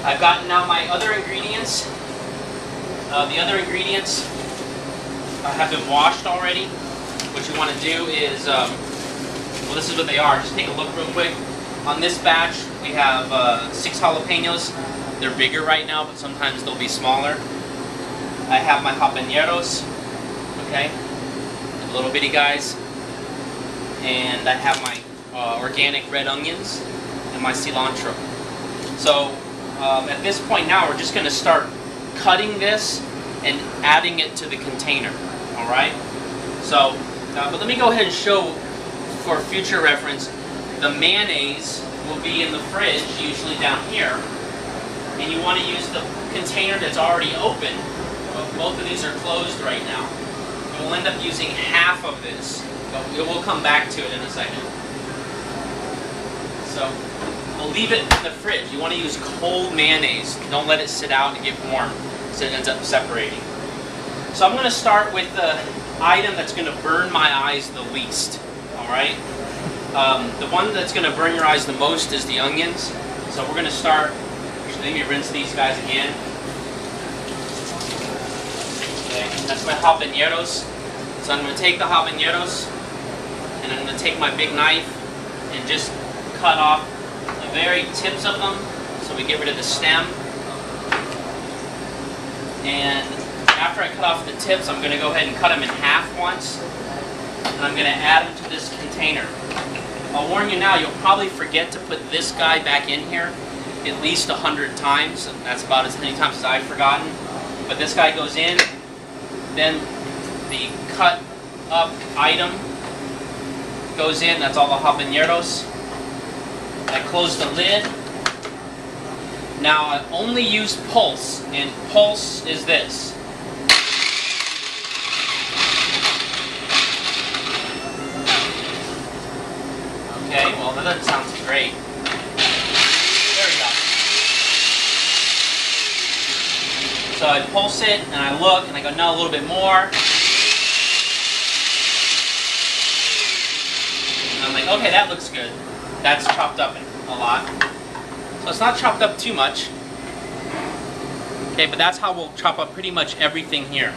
I've gotten now my other ingredients. The other ingredients have been washed already. What you want to do is, well, this is what they are. Just take a look real quick. On this batch, we have 6 jalapenos. They're bigger right now, but sometimes they'll be smaller. I have my habaneros, okay, the little bitty guys, and I have my organic red onions and my cilantro. So at this point now, we're just going to start cutting this and adding it to the container. All right. So, but let me go ahead and show, for future reference, the mayonnaise will be in the fridge, usually down here, and you want to use the container that's already open. Both of these are closed right now. And we'll end up using half of this, but we'll come back to it in a second. So we'll leave it in the fridge. You want to use cold mayonnaise. Don't let it sit out and get warm, so it ends up separating. So I'm going to start with the item that's going to burn my eyes the least. All right. The one that's going to burn your eyes the most is the onions. So we're going to start. Let me rinse these guys again. Okay, that's my habaneros. So I'm going to take the habaneros and I'm going to take my big knife and just cut off the very tips of them so we get rid of the stem. And after I cut off the tips, I'm going to go ahead and cut them in half once, and I'm going to add them to this container. I'll warn you now, you'll probably forget to put this guy back in here at least 100 times. And that's about as many times as I've forgotten. But this guy goes in, then the cut up item goes in. That's all the habaneros. I close the lid. Now I only use pulse, and pulse is this. Okay, well that doesn't sound too great. There we go. So I pulse it, and I look, and I go, no, a little bit more. And I'm like, okay, that looks good. That's chopped up a lot. So it's not chopped up too much. Okay, but that's how we'll chop up pretty much everything here.